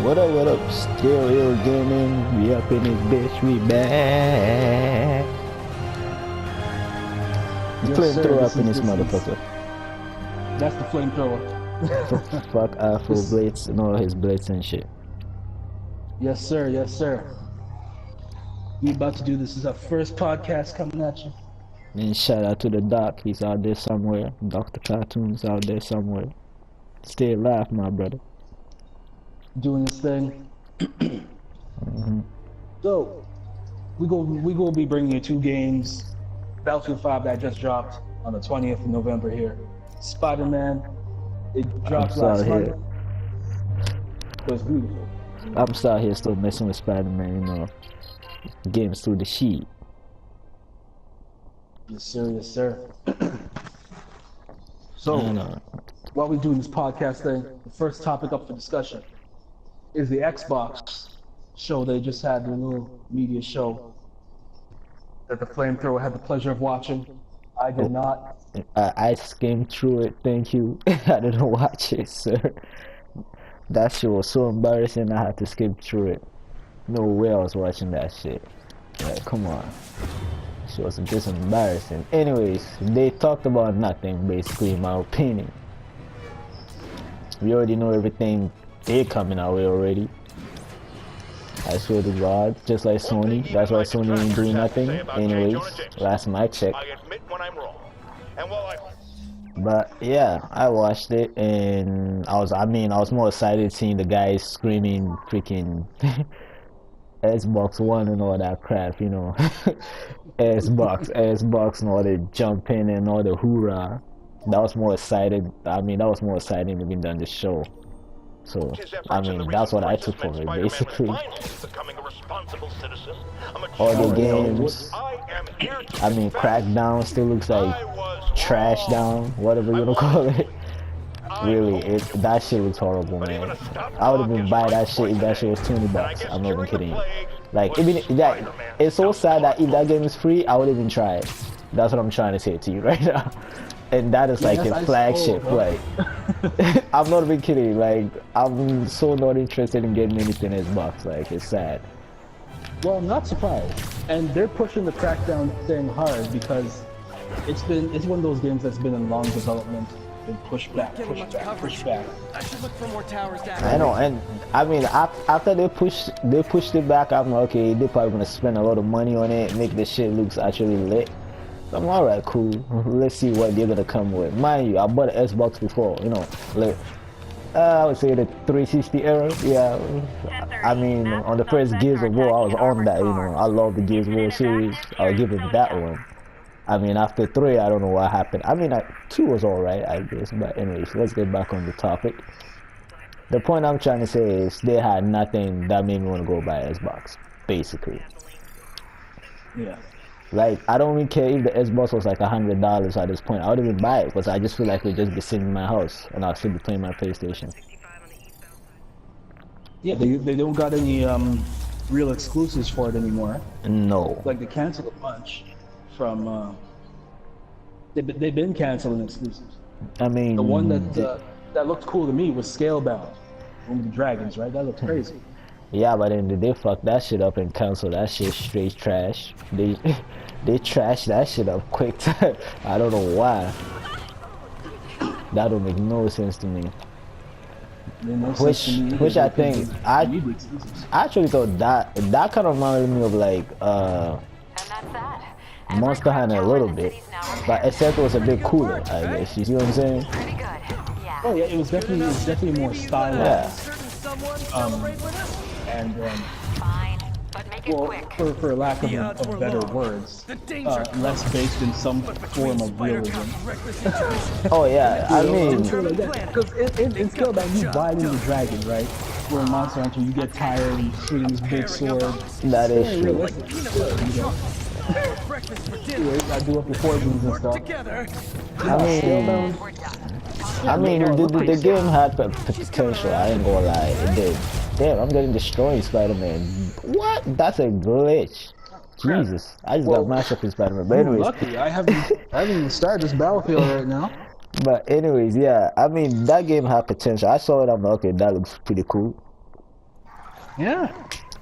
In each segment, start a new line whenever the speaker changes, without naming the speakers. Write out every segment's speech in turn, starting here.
What up, Stillill Gaming, we up in this bitch, we back. The flamethrower up in this motherfucker.
That's the flamethrower.
Fuck Afro Blades and all his blades and shit.
Yes sir, yes sir. We about to do this. This is our first podcast coming at you.
And shout out to the doc, he's out there somewhere. Dr. Cartoon's out there somewhere. Stay alive, my brother.
Doing this thing. So, we gonna be bringing you 2 games. Battlefield 5 that just dropped on the 20th of November here. Spiderman, it dropped last month. It was beautiful.
I'm still here still messing with Spider-Man, you know. Games through the sheet.
Yes sir, yes sir. So, while we're doing this podcast thing, the first topic up for discussion is the Xbox show. They just had a little media show that the flamethrower had the pleasure of watching. I did not.
I skimmed through it, thank you. I didn't watch it, sir. That shit was so embarrassing, I had to skim through it. No way I was watching that shit. Like, come on. It was just embarrassing. Anyways, they talked about nothing, basically, in my opinion. We already know everything they're coming our way already. I swear to God, just like Sony. That's why Sony ain't doing nothing. Anyways, last time I checked. But yeah, I watched it and I was more excited seeing the guys screaming freaking Xbox One and all that crap, you know. Xbox and all the jumping and all the hoorah. That was more excited. That was more exciting than the show. So, that's what I took from it, basically. All the games, Crackdown still looks like trash down, whatever you wanna call it. Really, that shit looks horrible, man. I would have been buying that shit if that shit was $20. I'm not even kidding you. Like, it's so sad that if that game is free, I would even try it. That's what I'm trying to say to you right now. And that is like the flagship, like, I'm not even kidding, like, I'm so not interested in getting anything Xbox, like, it's sad.
Well, I'm not surprised. And they're pushing the Crackdown thing hard because it's one of those games that's been in long development, been pushed back. I should look for more towers down.
I know, and after they pushed it back, I'm like, okay, they're probably gonna spend a lot of money on it, make the shit looks actually lit. I'm alright, cool. Let's see what they're gonna come with. Mind you, I bought an Xbox before, you know, like I would say the 360 era. Yeah, on the first Gears of War, I was on that. You know, I love the Gears of War series. I'll give it that one. After 3, I don't know what happened. 2 was alright, I guess. But anyways, let's get back on the topic. The point I'm trying to say is they had nothing that made me want to go buy Xbox, basically.
Yeah.
Like, I don't really care if the Xbox was like $100 at this point. I would even buy it because I just feel like it would just be sitting in my house and I'll still be playing my PlayStation.
Yeah, they don't got any real exclusives for it anymore.
No.
Like, they canceled a bunch from they've been canceling exclusives. The one that looked cool to me was Scalebound, one with the dragons, right? That looked crazy.
Yeah, but then they fucked that shit up and canceled that shit straight trash. They trashed that shit up quick. I don't know why. That don't make no sense to me. Which I think I actually thought that kind of reminded me of like Monster Hunter a little bit, but except it was a bit cooler, I guess. You see what I'm saying?
Oh yeah, it was definitely more stylized. And well, for lack of better words, less based in some form of realism.
Oh yeah,
because in Scalebound you ride in the dragon, right? Where in Monster Hunter you get tired and swinging this big sword.
That is true.
I do up the poisons and stuff.
The game had potential. I ain't gonna lie, it did. Damn, I'm getting destroyed, Spider-Man. What? That's a glitch. Jesus, I just got mashed up in Spider-Man. But anyways,
lucky I haven't even started this Battlefield right now.
But anyways, yeah, that game had potential. I saw it. I'm like, okay, that looks pretty cool.
Yeah.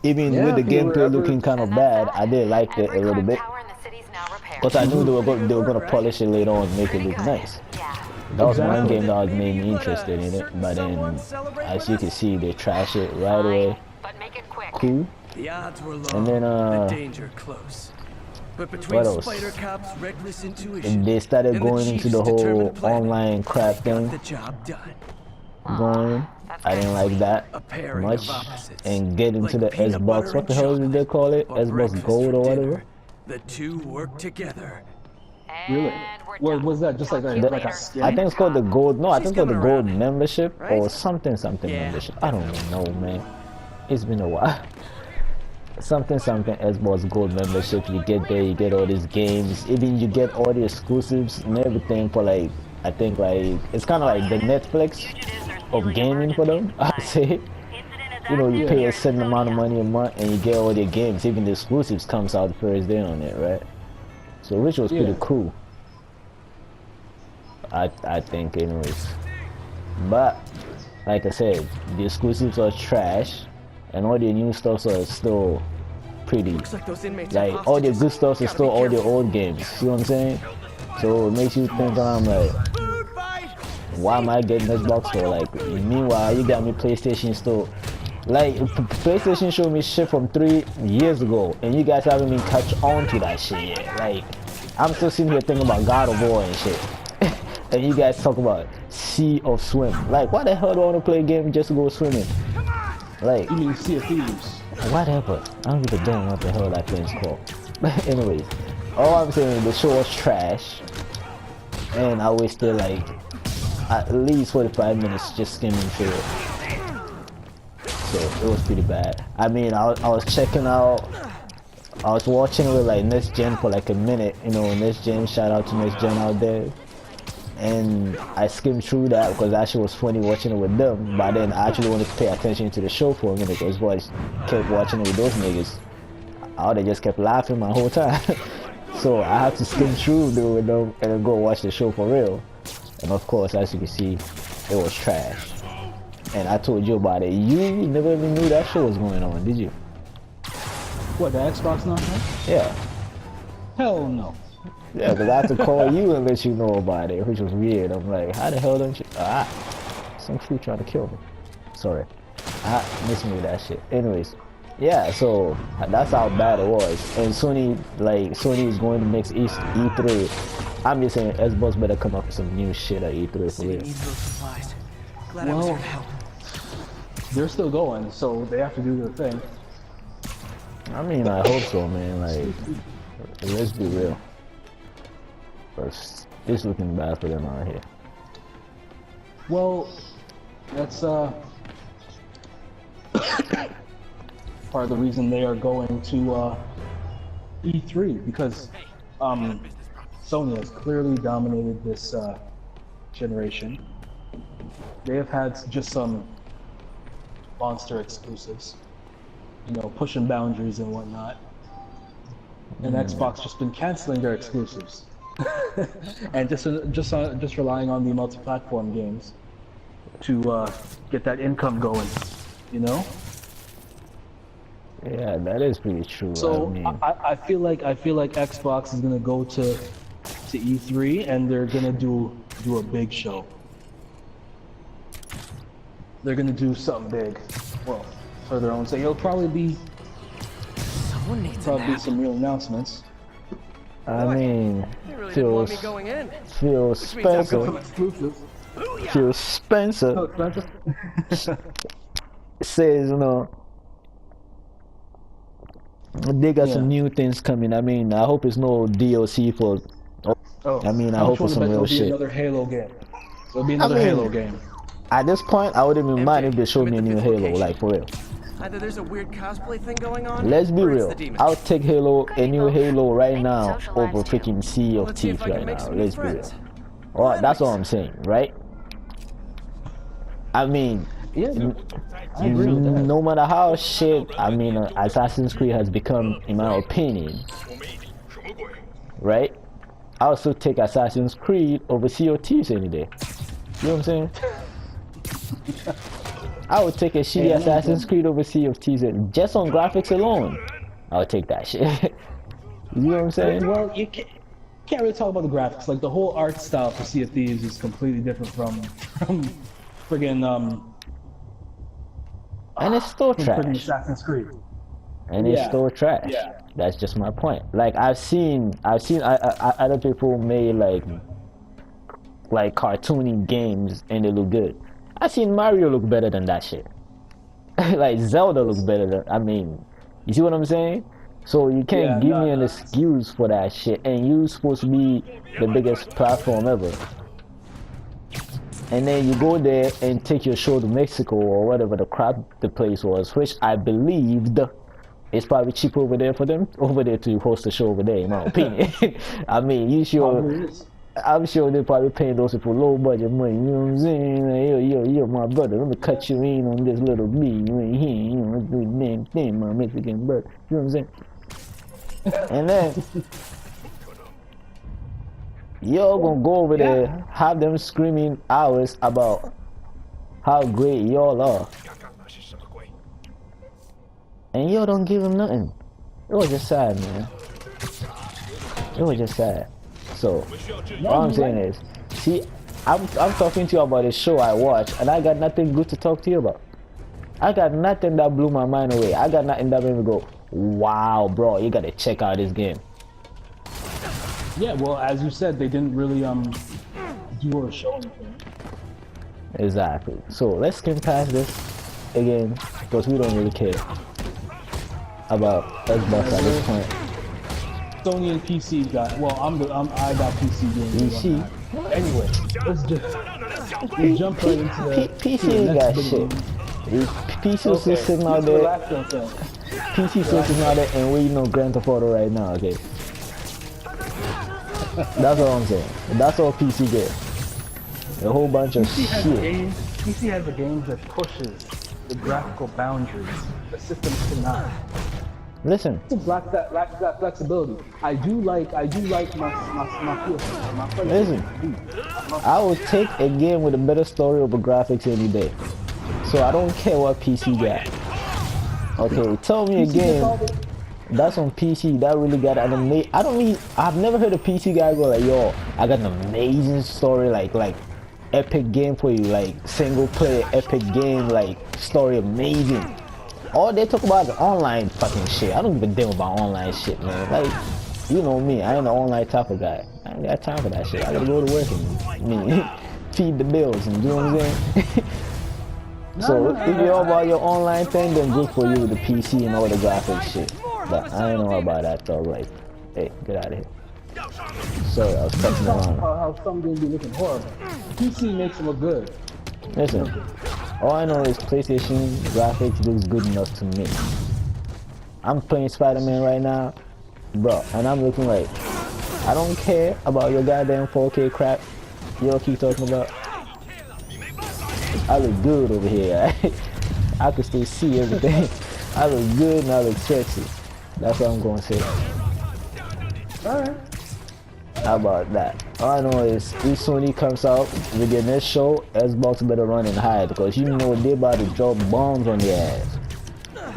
Even
Yeah,
with the
if you were
gameplay
ever-
looking kind of bad, I did like it a
Every
little
clock
bit.
tower in the city's now repaired.
Because I knew they were gonna polish it later on and make it
Pretty
look
good.
nice.
Yeah.
That was one
Exactly.
game that was made me interested in it, but then as you can see, they trash it right away.
But make it quick.
Cool.
The odds were low,
And then,
the danger close. But between
what else?
Spider Cop's reckless intuition
And they started
and
going
the
into
Chief's
the whole
determined planning,
online crap
got
thing
the job done.
going. I didn't like that
A pairing
much.
of opposites,
And get into
like
the
peanut
Xbox,
butter
what the
and
hell did they call it?
chocolate, or
Xbox
breakfast
Gold
for
or
dinner.
whatever?
The two work together.
Really?
And we're
What
done.
was that? Just like a
Calculator.
skin?
I think it's called the Gold. No, I think it's called the
She's
Gold
coming around,
membership
right?
or something
Yeah,
membership. I don't even know, man. It's been a while. Something Xbox Gold membership. You get there, you get all these games. Even you get all the exclusives and everything for like, I think like it's kind of like the Netflix of gaming for them. I'd say. You know, you pay a certain amount of money a month and you get all their games. Even the exclusives comes out the first day on it, right? So which was pretty
Yeah.
cool. I think anyways. But like I said, the exclusives are trash and all the new stuff are still pretty.
Looks like those inmates
Like
are
all the
hostages.
good stuff is
Gotta
still
be
all the
careful.
old games. See what I'm saying? So it makes you think I'm like,
Food fight!
why am I getting Xbox for? Like meanwhile you got me PlayStation still. Like PlayStation showed me shit from 3 years ago and you guys haven't even catch on to that shit yet. Like I'm still sitting here thinking about God of War and shit. And you guys talk about Sea of Swim. Like why the hell do I want to play a game just to go swimming? Like
You mean Sea of Thieves?
whatever. I don't give a damn what the hell that thing's called. But anyways, all I'm saying is the show was trash. And I wasted like at least 45 minutes just skimming through it. So it was pretty bad. I mean, I was checking out, I was watching with like Next Gen for like a minute, you know, Next Gen, shout out to Next Gen out there. And I skimmed through that because that shit was funny watching it with them. But then I actually wanted to pay attention to the show for a minute because boys kept watching it with those niggas. I would have just kept laughing my whole time. So I had to skim through it with them and then go watch the show for real. And of course, as you can see, it was trash. And I told you about it. You never even knew that show was going on, did you?
What, the Xbox nonsense?
Yeah.
Hell no.
Yeah, because I had to call you and let you know about it, which was weird. I'm like, how the hell don't you? Some fool trying to kill me. Sorry. I miss me with that shit. Anyways, yeah, so that's how bad it was. And Sony is going to next E3. I'm just saying, Xbox better come up with some new shit at E3 for
City
real.
needs those supplies. Glad I was
Well-
here to help.
They're still going, so they have to do their thing.
I mean, I hope so, man. Like, let's be real. First, it's looking bad for them out here.
Well, that's part of the reason they are going to E3 because Sony has clearly dominated this generation. They have had just some monster exclusives, you know, pushing boundaries and whatnot. And Xbox just been canceling their exclusives, and just relying on the multi-platform games to get that income going, you know.
Yeah, that is pretty true.
So
I mean,
I feel like Xbox is gonna go to E3 and they're gonna do a big show. They're gonna do something big. Well, for their own sake, it'll probably be some real announcements.
I mean,
They really didn't want me
Phil
going in.
Spencer,
Exclusive.
Phil Spencer
So expensive.
says, you know, they got some
Yeah.
new things coming. I mean, I hope it's no DLC for.
Oh,
I mean, I
how
hope
much
it's
wanna
some
bet
real
there'll be
shit.
another Halo game. There'll be another
mean,
Halo game.
At this point, I wouldn't be mad if they showed
I'm
me a
at the
new
fifth
Halo,
location.
like for real.
Either there's a weird cosplay thing going on.
Let's be
or it's
real.
the demon.
I'll take Halo, a new
both.
Halo right
Maybe
now
socialize
over
too.
freaking Sea of
Let's see if
Thieves
I can
right
make
now.
some new
Let's be real.
friends.
Well, that's all I'm saying, right? I mean,
Yeah, I agree with that.
no matter how shit, I mean, Assassin's Creed has become, in my opinion, right? I'll still take Assassin's Creed over Sea of Thieves any day. You know what I'm saying? I would take a shitty Assassin's Creed over Sea of Thieves just on graphics alone. I would take that shit. You know what I'm saying?
Well, you can't really talk about the graphics. Like the whole art style for Sea of Thieves is completely different from friggin'
And it's still
from
trash.
friggin' Assassin's Creed.
And it's
Yeah.
still trash.
Yeah.
That's just my point. Like I've seen other people made like cartoony games and they look good. I've seen Mario look better than that shit. Like Zelda looks better than, I mean, you see what I'm saying? So you can't give me an excuse for that shit, and you're supposed to be the biggest platform ever. And then you go there and take your show to Mexico or whatever the crap the place was, which I believed it's probably cheaper over there for them over there to host the show over there, in my opinion. I mean, I'm sure they're probably paying those people low budget money, you know what I'm saying? Like, yo, my brother, let me cut you in on this little beat. You ain't here, you know, let's do the damn thing, my Mexican brother. You know what I'm saying? And then y'all gonna go over there, have them screaming hours about how great y'all are, and y'all don't give them nothing. It was just sad, man. It was just sad. So all I'm saying is, see, I'm talking to you about a show I watched, and I got nothing good to talk to you about. I got nothing that blew my mind away. I got nothing that made me go, wow, bro, you gotta check out this game.
Yeah, well, as you said, they didn't really do a show anything.
Exactly. So let's skim past this again, because we don't really care about Xbox at this point.
Sony and PC got, well, I got PC games.
PC?
Anyway, let's jump right into the
PC ain't got shit. PC is still sitting out there. PC still sitting out there and waiting on Grand Theft Auto right now, okay? That's all I'm saying. That's all PC gets. A whole bunch of shit.
PC has a game that pushes the graphical boundaries. The system cannot.
Listen.
It lacks that flexibility. I do like my PS4, my PlayStation.
Listen. I will take a game with a better story over graphics any day. So I don't care what PC got. Okay, tell me a game that's on PC that really got an amazing. I've never heard a PC guy go like, yo, I got an amazing story, like epic game for you, like single player epic game, like story amazing. All they talk about is online fucking shit. I don't give a damn about online shit, man. Like, you know me, I ain't an online type of guy. I ain't got time for that shit. I gotta go to work and feed the bills, and you know what I'm saying? So if you're all about your online thing, then good for you with the PC and all the graphics shit. But I ain't know about that though. Like, hey, get out of here. Sorry, I was touching around.
How some games be looking horrible. PC makes them look good.
Listen, all I know is PlayStation graphics looks good enough to me. I'm playing Spider-Man right now, bro, and I'm looking like, I don't care about your goddamn 4K crap y'all keep talking about. I look good over here. I can still see everything. I look good and I look sexy. That's what I'm going to say.
Alright.
How about that? All I know is if Sony comes out with their next show, Xbox better run and hide, because you know they about to drop bombs on their ass.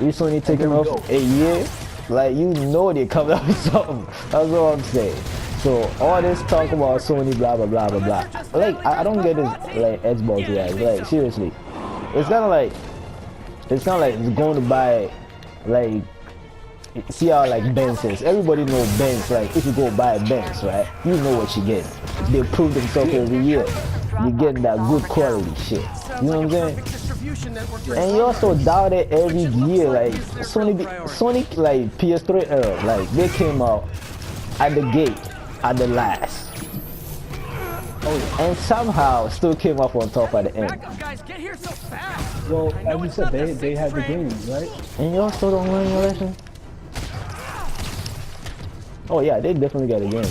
If Sony taking off a year, like you know they coming out with something. That's what I'm saying. So all this talk about Sony blah blah blah blah blah. Like I don't get this like Xbox guys. Like seriously, it's kind of like it's going to buy like. See how like Ben says, everybody know Benz, like if you go buy a Benz, right, you know what you get. They prove themselves every year. You get that good quality shit. You know what I'm saying? And you also doubt it every year, like Sonic like PS3 era, like they came out at the gate, at the last. And somehow still came up on top at the end.
Well, as you said, they had the games, right?
And y'all still don't learn your lesson? Oh yeah, they definitely got a game.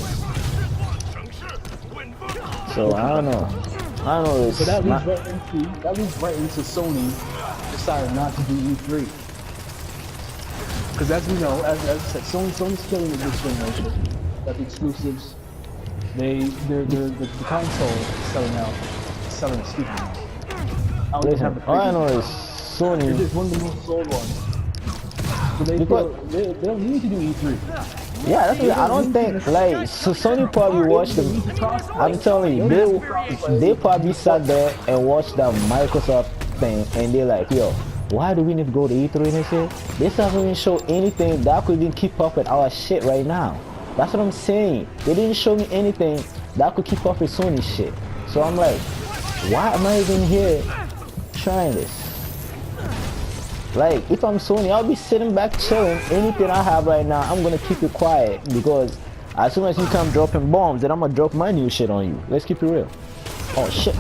So I don't know.
So that leads right into Sony decided not to do E3. Because as we know, as I said, Sony's killing it this generation. Got the exclusives. The console is selling out. Excuse me.
Listen, all I know is Sony.
It's one of the most sold ones. So they don't need to do E3.
Yeah, that's what I don't think. Like, so Sony probably watched them. I'm telling you, they probably sat there and watched the Microsoft thing, and they're like, yo, why do we need to go to E3 this year? This doesn't even show anything that could even keep up with our shit right now. That's what I'm saying. They didn't show me anything that could keep up with Sony shit. So I'm like, why am I even here trying this? Like, if I'm Sony, I'll be sitting back chilling. Anything I have right now, I'm gonna keep it quiet, because as soon as you come dropping bombs, then I'm gonna drop my new shit on you. Let's keep it real. Oh shit.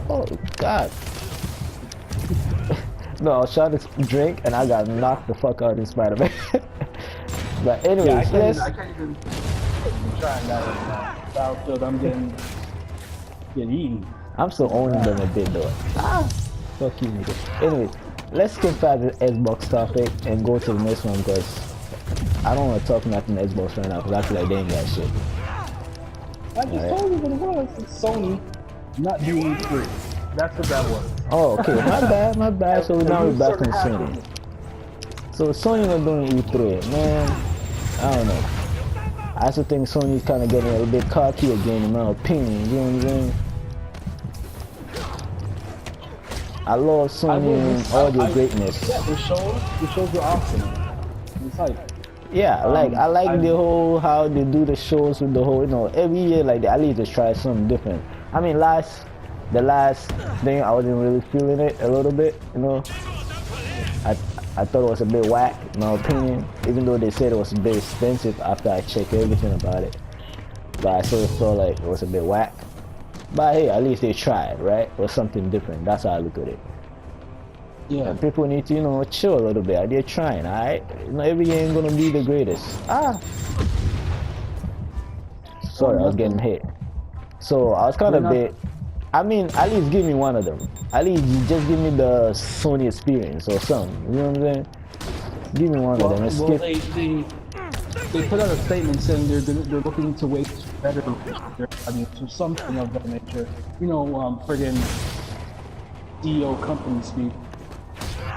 Oh god. No, I was trying to drink and I got knocked the fuck out in Spider-Man. But anyways,
I can't even try that right now. Battlefield, I'm getting eaten.
I'm still owning them a bit though. Fuck you, nigga. Anyways, let's skip past the Xbox topic and go to the next one, because I don't want to talk nothing Xbox right now, because I feel like they ain't got shit.
I just told you what it was. It's Sony not doing E3. That's what that was.
Oh, okay. My bad. So now we're back on Sony. So Sony not doing E3, man. I don't know. I also think Sony's kind of getting a little bit cocky again, in my opinion. You know what I'm saying? I love Sony and all their greatness.
Yeah, the shows are awesome. It's like,
yeah, like I like the whole how they do the shows with the whole, you know, every year like at least just try something different. I mean, the last thing I wasn't really feeling it a little bit, you know. I thought it was a bit whack, in my opinion, even though they said it was a bit expensive after I checked everything about it. But I sort of felt like it was a bit whack. But hey, at least they tried, right? Or something different. That's how I look at it.
yeah.
And people need to, you know, chill a little bit. They're trying, alright? You know, every year ain't gonna be the greatest. Sorry, I was getting hit. So I was kind of a bit. I mean, at least give me one of them. At least you just give me the Sony experience or something. You know what I'm saying? Give me one of them.
Well, they put out a statement saying they're looking to wait better. I mean, to something of that nature. You know, friggin' CEO company speak.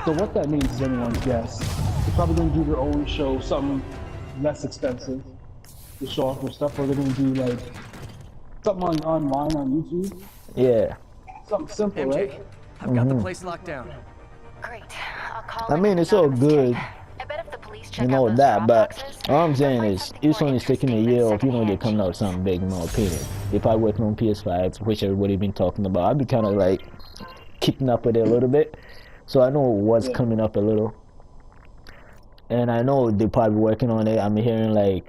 So what that means is anyone's guess. They're probably gonna do their own show, something less expensive to show off their stuff, or they're gonna do like something online on YouTube.
Yeah.
Something simple,
MJ,
right?
I've got the place locked down.
Great. I'll call
I
in
mean,
an
it's all
anonymous
good.
tip. I bet if the police check
You know
out those
that,
drop
but
boxes,
all I'm
they'll
saying
find
is,
something
if
more
Sony's taking a
interesting
year
than
off, you know, they're
secondhand
coming out with something big, in my opinion. They probably working on PS5, which everybody been talking about. I'd be kind of like keeping up with it a little bit, so I know what's coming up a little. And I know they're probably working on it. I'm hearing like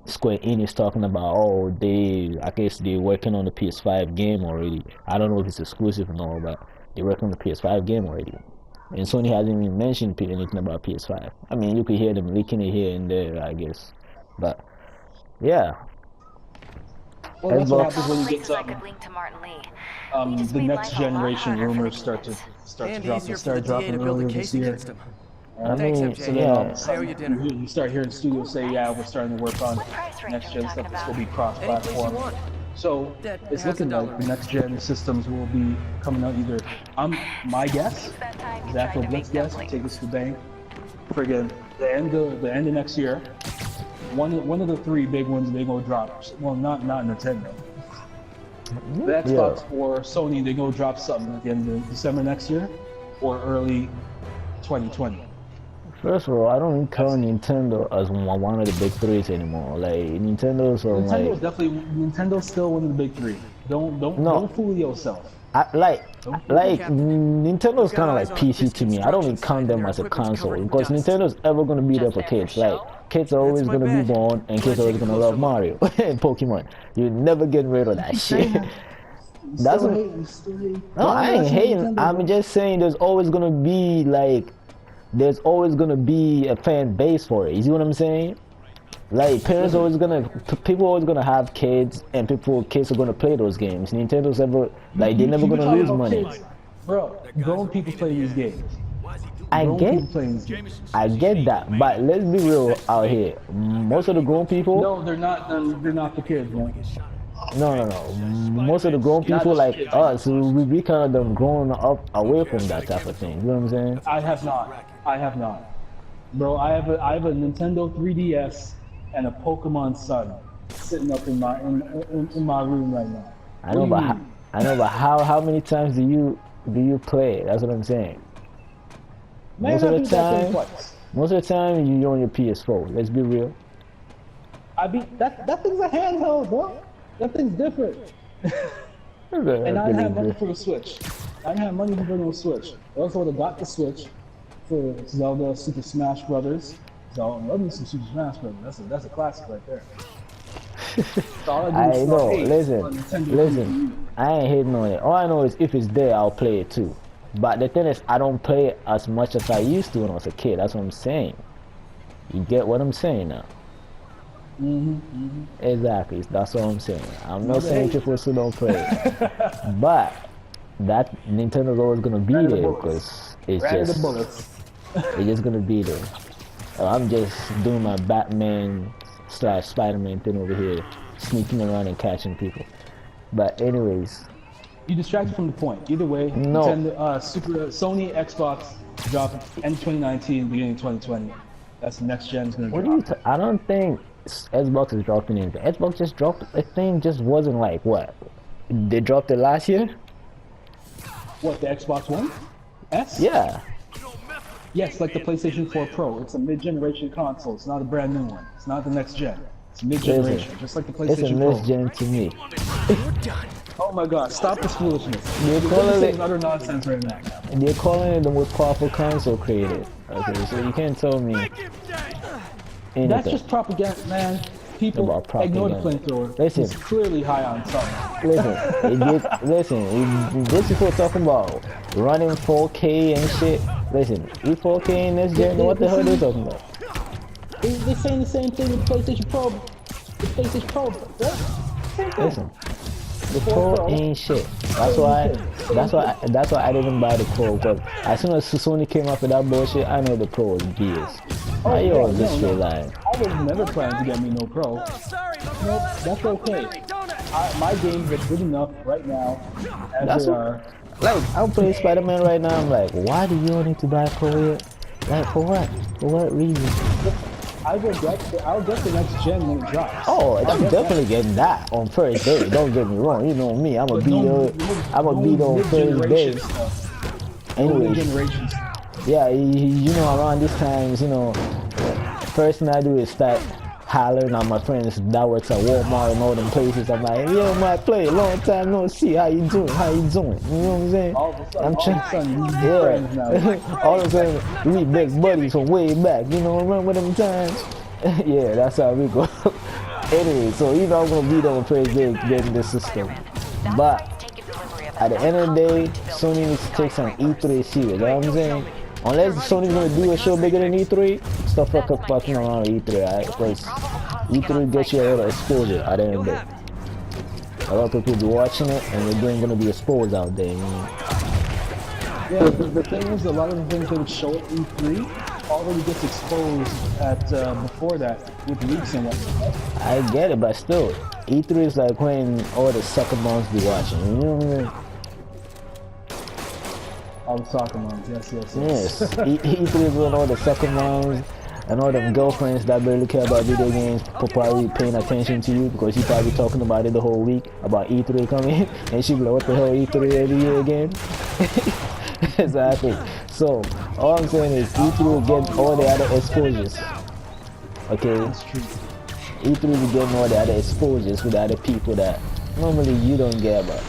Square Enix talking about, oh, I guess they're working on the PS5 game already. I don't know if it's exclusive or not, but they're working on the PS5 game already. And Sony hasn't even mentioned anything about PS5. I mean, you could hear them leaking it here and there, I guess. But yeah.
Well, that's what
Xbox.
happens when you get
places I could link to Martin Lee.
the next generation rumors start to
And
drop. They
easier for the
started
DA
dropping
to build
earlier
a
this
case
year.
against him.
I
Thanks,
mean,
MJ.
So then all of a
yeah.
I owe you dinner.
you start hearing studios say, yeah, we're starting to work on
price range
next
are
gen
you
stuff
talking
that's going to be
about?
Any place you
cross-platform.
want.
So
That
it's
has
looking
a
like
dollar.
the next gen systems will be coming out either. My guess,
It's that time you
that's
tried
what
to
let's
make
guess,
dumplings.
take us to the bank. Friggin' the end of next year. One of the three big ones they go drop. Well, not Nintendo. The Xbox or Sony, they go drop something at the end of December next year or early 2020.
First of all, I don't count Nintendo as one of the big threes anymore. Like Nintendo's
Nintendo's still one of the big three. Don't fool yourself.
Nintendo's kind of like PC to me. I don't even count them as a console, because Nintendo's ever gonna be there for kids. Like kids are always gonna be born, and kids are always gonna love Mario and Pokemon. You're never getting rid of that shit. That's what. No, I ain't hating. I'm just saying there's always gonna be a fan base for it. You see what I'm saying? Like parents people always gonna have kids, and kids are gonna play those games. Nintendo's they're never gonna lose money.
Kids. Bro, grown people play these games.
I get that, but let's be real out here. Most of the grown people,
No, they're not the kids, man.
No. Most of the grown people like us, we kind of done growing up away from that type of thing. You know what I'm saying?
I have not. Bro, I have a Nintendo 3DS and a Pokemon Sun sitting up in my room right now.
I know, but how many times do you play? That's what I'm saying.
Man,
Most of the time you on your PS4. Let's be real.
That thing's a handheld, bro. That thing's different. And I didn't have money for the Switch. I didn't have money for no Switch. I also would have got the Switch for Zelda Super Smash Brothers. So I love me some Super Smash Brothers. That's a classic right there.
I know. Listen. I ain't hating on it. All I know is if it's there, I'll play it too. But the thing is, I don't play it as much as I used to when I was a kid. That's what I'm saying. You get what I'm saying now? Exactly. That's what I'm saying. I'm not saying people still don't play it. But that Nintendo's always gonna be there because it's just gonna be there. I'm just doing my Batman / Spiderman thing over here, sneaking around and catching people. But anyways,
you distracted from the point. Either way,
no.
Sony Xbox drop end 2019, beginning 2020. That's the next gen's gonna drop.
I don't think Xbox is dropping anything. Xbox just dropped a thing. Just wasn't like what they dropped it last year.
What, the Xbox One S?
Yeah.
Yes, like the PlayStation 4 Pro. It's a mid-generation console. It's not a brand new one. It's not the next gen. It's mid-generation, just like the PlayStation Pro.
It's a mid-gen to me.
Oh my God! Stop this foolishness.
They're calling it
utter nonsense right now.
They're calling it the most powerful console created. Okay, so you can't tell me anything.
That's just propaganda, man. People ignore the flamethrower.
Listen,
it's clearly high on something.
Listen, these people talking about running 4K and shit. Listen, 4K in this gen, what the hell are they talking about?
They're saying the same thing with the PlayStation Pro. The PlayStation Pro, right?
Listen, the Pro ain't shit. That's why I didn't buy the Pro, because as soon as Sony came up with that bullshit, I know the Pro was BS. Just straight lying.
I was never planning to get me no Pro. Nope, that's okay. My games are good enough right now as they are.
Like, I'm playing Spider-Man right now. I'm like, why do you need to buy a Pro yet? Like, for what? For what reason?
I'll get the next gen when it drops.
Oh, I'm definitely getting that on first day. Don't get me wrong. You know me. I'm a beat on first day. Anyways, yeah, you know, around these times, you know, first thing I do is start hollering at my friends that works at Walmart and all them places. I'm like, yo, my play, long time no see. How you doing? You know what I'm saying?
All
of a sudden, we big buddies from way back. You know, remember them times? Yeah, that's how we go. Anyway, so you know I'm gonna be there on first day getting the system, but at the end of the day, Sony needs to take some E3 serious. You know what I'm saying? Unless Sony's gonna do a show bigger than E3, stop fucking around with E3, alright? Because E3 gets you a lot of exposure at the end of the day. A lot of people be watching it and they're gonna be exposed out there, you know?
Yeah, the thing is, a lot of the things they would show at E3 already gets exposed at before that with leaks and whatnot.
I get it, but still, E3 is like when all the sucker moms be watching, you know what I mean?
All the soccer moms, yes.
E3 is when all the sucker moms and all them girlfriends that barely care about video games probably paying attention to you because you probably talking about it the whole week about E3 coming, and she be like, what the hell, E3 every year again? Exactly. So all I'm saying is E3 will get all the other exposures. Okay?
That's true.
E3 will get all the other exposures with the other people that normally you don't get about.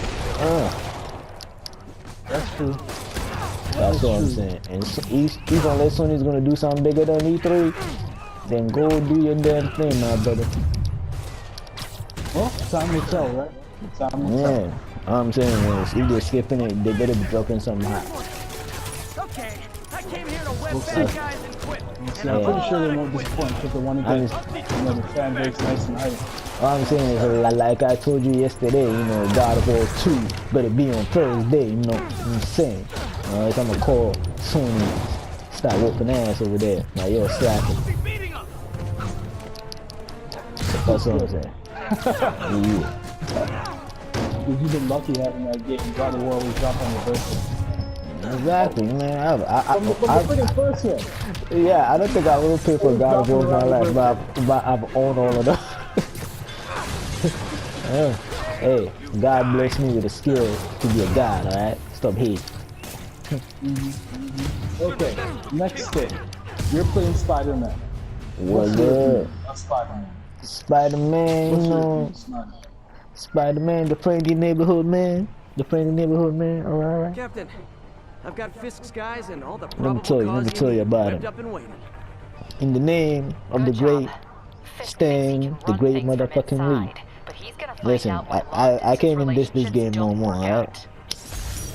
That's true.
That's what I'm saying. And so, even unless Sony's gonna do something bigger than E3, then go do your damn thing, my brother.
Well, time will tell, right? Time will tell.
All I'm saying is, if they're skipping it, they better be dropping something hot.
Okay, I came here to whip bad guys and quit.
I'm pretty sure they won't disappoint because they want to get the fan base nice and high.
All I'm saying is, like I told you yesterday, you know, God of War 2 better be on Thursday, you know what I'm saying? I'm gonna call Sony, start whooping ass over there. Like, yo, slacking. That's what I'm saying. Yeah.
You've been lucky having that game. God of War always drop on your birthday.
Exactly, man.
From the freaking first one.
Yeah, I don't think I will pay for God of War in my life, but I've owned all of them. Yeah. Hey, God bless me with the skill to be a god, alright? Stop hating.
Okay, next thing. You're playing Spider-Man.
What's good?
Spider-Man.
Spider-Man, you know. Spider-Man, the friendly neighborhood man. The friendly neighborhood man, alright?
Captain, I've got Fisk's guys and all the
Let me tell you about
whipped
him.
up and waiting.
In the name of the
Good
great
job. Fisk
Stan,
thinks he can
the
run
great
things from
motherfucking Lee.
inside, but he's gonna find
Listen,
out when
I can't even diss this
relationships
game no
don't
more,
work
alright?
out.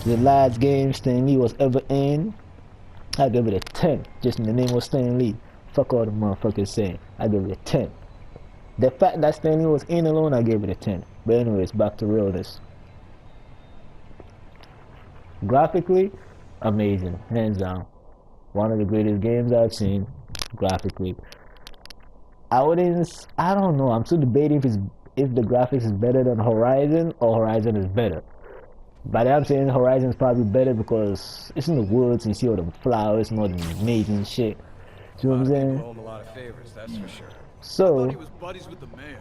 The last game Stan Lee was ever in, I give it a 10. Just in the name of Stan Lee. Fuck all the motherfuckers saying. I give it a 10. The fact that Stan Lee was in alone, I gave it a 10. But anyways, back to realness. Graphically, amazing, hands down. One of the greatest games I've seen, graphically. I don't know, I'm still debating if the graphics is better than Horizon or Horizon is better. But I'm saying Horizon is probably better because it's in the woods and you see all the flowers and all the amazing shit. See what I'm saying?
A lot of favors, that's for sure.
So,
He was buddies with the mayor.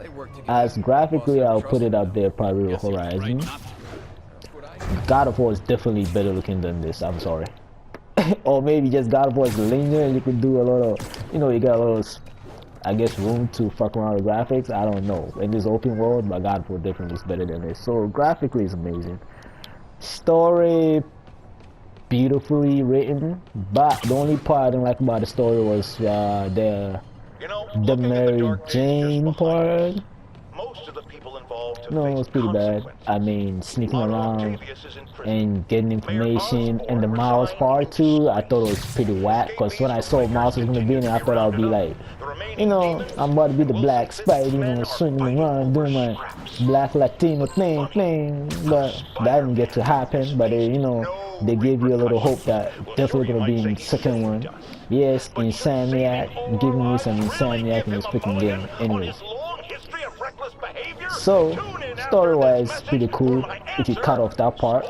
They worked together.
as graphically, I'll put it up there probably with Horizon. God of War is definitely better looking than this, I'm sorry. Or maybe just God of War is linear and you could do a lot of, you know, you got a lot of, I guess, room to fuck around with graphics. I don't know. In this open world, but God of War definitely is better than this. So graphically it's amazing. Story, beautifully written, but the only part I didn't like about the story was the Mary Jane part.
Most of the people involved have
No, it was
faced
pretty bad.
consequences.
I mean, sneaking
Otto
around
Octavius is in prison.
and getting information, and the Miles part too, I thought it was pretty whack, because when I saw Miles was gonna be in it, I thought I'd be like, you know, I'm about to be the black Spidey, you know, swinging around, doing my black Latino thing, but that didn't get to happen, but you know, they gave you a little hope that definitely gonna be in the second one. Yes, Insomniac, giving me some Insomniac in this freaking game, anyways. So, story-wise, pretty cool if you cut off that part.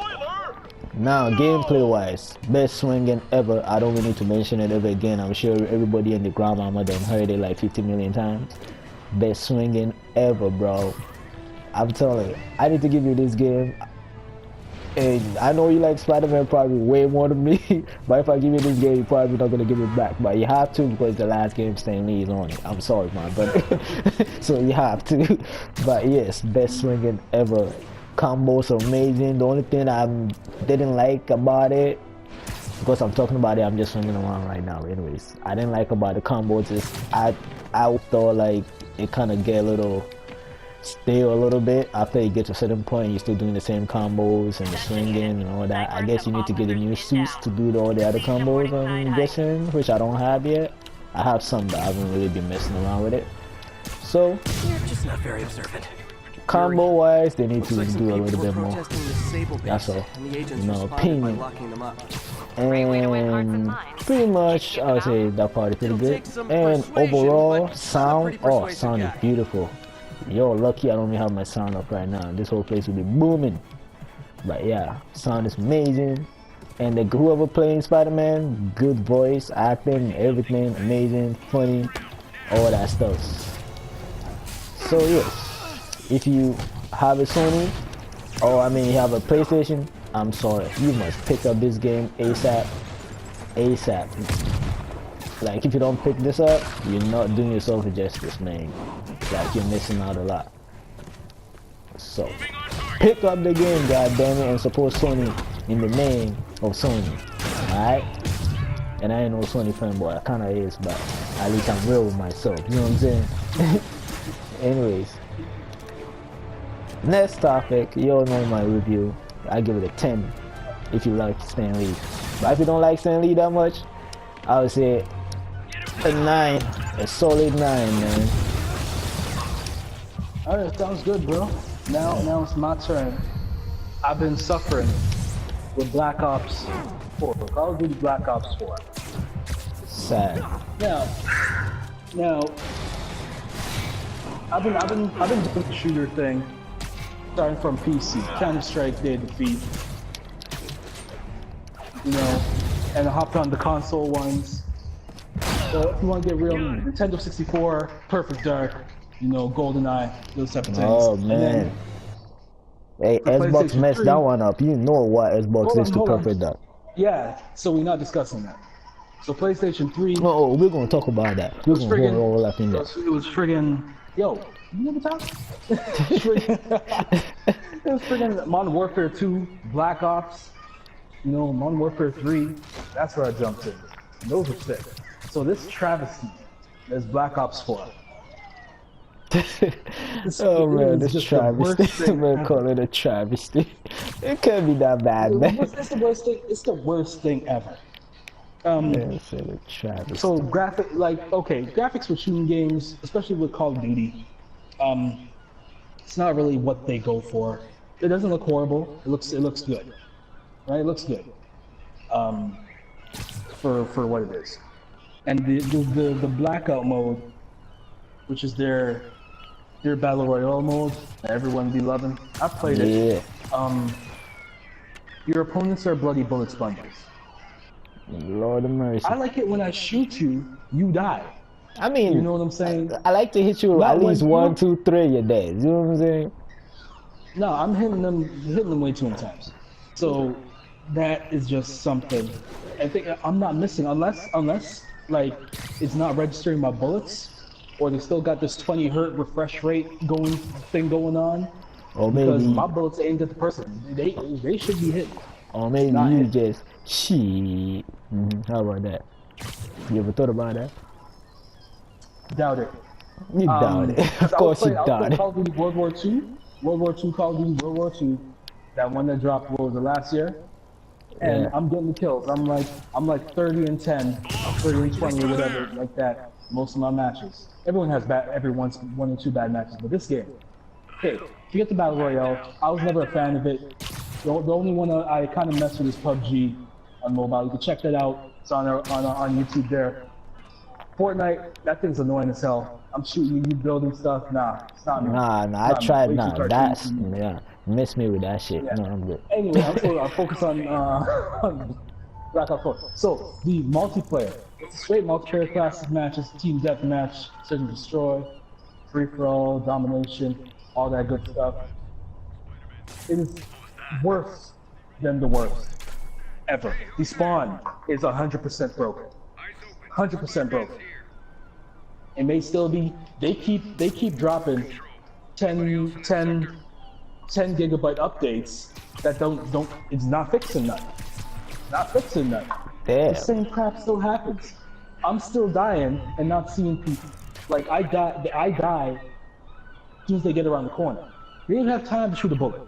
Now, gameplay-wise, best swinging ever. I don't really need to mention it ever again. I'm sure everybody in the grandmama done heard it like 50 million times. Best swinging ever, bro. I'm telling you, I need to give you this game. And I know you like Spider-Man probably way more than me, but if I give you this game, you're probably not gonna give it back. But you have to because the last game Stan Lee is on it. I'm sorry, man, but so you have to. But yes, best swinging ever. Combos are amazing. The only thing I didn't like about it, because I'm talking about it, I'm just swinging around right now. Anyways, I didn't like about the combos is I thought like it kind of get a little stale a little bit after you get to a certain point. You're still doing the same combos and the swinging and all that. I guess you need to get the new suits to do all the other combos, I'm guessing, which I don't have yet. I have some, but I haven't really been messing around with it. So
You're just not very observant.
combo wise, they need to
Looks like
do a
some
little
people
bit
were
more.
protesting the Sable
That's
base,
all.
and the agents
No
responded by
opinion.
locking them up.
Great way to win hearts and
And
minds.
pretty much, I would say that part is pretty
It'll
good.
take some
And
persuasion,
overall,
but
sound,
I'm a pretty persuasive
sound is
guy.
beautiful. Yo, lucky I don't even have my sound up right now. This whole place will be booming. But yeah, sound is amazing. And whoever playing Spider-Man, good voice, acting, everything, amazing, funny, all that stuff. So yes, if you have a Sony, or I mean you have a PlayStation, I'm sorry, you must pick up this game ASAP. ASAP. Like if you don't pick this up, you're not doing yourself a justice, man. Like you're missing out a lot. So pick up the game, goddammit, and support Sony in the name of Sony. Alright? And I ain't no Sony fanboy, I kinda is, but at least I'm real with myself, you know what I'm saying? Anyways. Next topic, you all know my review. I give it a 10 if you like Stan Lee. But if you don't like Stan Lee that much, I would say a 9, a solid 9, man.
Alright, sounds good, bro. Now it's my turn. I've been suffering with Black Ops 4. Call of Duty Black Ops 4.
Sad.
Now, I've been doing the shooter thing starting from PC. Counter-Strike Day of Defeat. You know, and I hopped on the console ones. So if you want to get real, Nintendo 64, Perfect Dark, you know, GoldenEye, those type of things.
Oh
And
man.
then
Hey,
the
Xbox
PlayStation
messed
3
that one up. You know what Xbox is to
hold on.
Perfect Dark.
Yeah, so we're not discussing that. So PlayStation 3.
No, we're gonna talk about that. We're
was
gonna
friggin-
go all up in there.
It was friggin'. Yo, you never talk? It was friggin' Modern Warfare 2, Black Ops, you know, Modern Warfare 3. That's where I jumped in. Those were sick. So this travesty is Black Ops 4.
Oh man, this
just the worst
travesty.
thing
Man,
ever.
call it a travesty. It can't be that bad, man.
It's the worst thing. It's the worst thing ever.
Yeah, it's a travesty.
So graphics for shooting games, especially with Call of Duty, it's not really what they go for. It doesn't look horrible. It looks good, right? It looks good, for what it is. And the blackout mode, which is their battle royale mode that everyone be loving. I've played it.
Yeah.
Your opponents are bloody bullet sponges.
Lord of mercy.
I like it when I shoot you, you die.
I mean,
You know what I'm saying?
I like to hit you
Not
at least
when-
1, 2, 3 your days. You know what I'm saying?
No, I'm hitting them way too many times. So that is just something. I think I'm not missing unless like it's not registering my bullets, or they still got this 20 hertz refresh rate going on.
Or
Because
maybe,
my bullets aimed at the person. They should be hit.
or maybe
not
you
hit.
just shit. How about that? You ever thought about that?
Doubt it.
You doubt it. Of course you doubt it.
Call of Duty World War II. World War II, Call of Duty World War II. That one that dropped, what was it, last year? And
Yeah.
I'm getting the kills. I'm like 30 and 10, 30 and 20 or whatever, like that. Most of my matches. Everyone has one or two bad matches, but this game, okay, if you get the Battle Royale, I was never a fan of it. The only one I kind of messed with is PUBG on mobile. You can check that out. It's on YouTube there. Fortnite, that thing's annoying as hell. I'm shooting you building stuff. Nah, it's not me.
Nah,
It's
I
not me.
tried.
Way too
Nah,
cartoony
that's
for me.
yeah. Miss me with that shit.
Yeah.
No, I'm good.
Anyway, I'll focus on Black Ops 4. So the multiplayer, it's a straight multiplayer classic matches, team deathmatch, search and destroy, free for all, domination, all that good stuff. It is worse than the worst ever. The spawn is 100% broken. 100% broken. It may still be. They keep dropping 10 gigabyte updates that don't. It's not fixing nothing. Not fixing nothing.
Damn.
The same crap still happens. I'm still dying and not seeing people. Like I die as soon as they get around the corner. They didn't have time to shoot a bullet.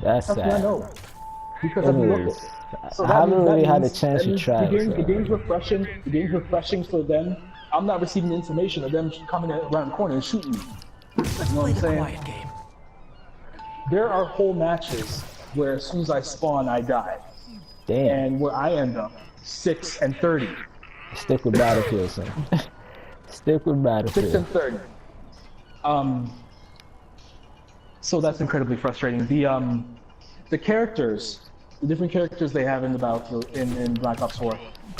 That's
That's what I
sad.
know. Because I've been
Anyways,
looking. So
I
that
haven't
means- that
really had a
means-
chance
that
to
means
try
The
it, so.
game's refreshing. The game's refreshing for them. I'm not receiving the information of them coming around the corner and shooting me. You know what I'm saying?
Quiet game.
There are whole matches where as soon as I spawn, I die,
Damn.
and where I end up 6 and 30.
Stick with Battlefield, son. Stick with
6
Battlefield.
and 30. So that's incredibly frustrating. The characters, the different characters they have in the Battlefield in Black Ops 4,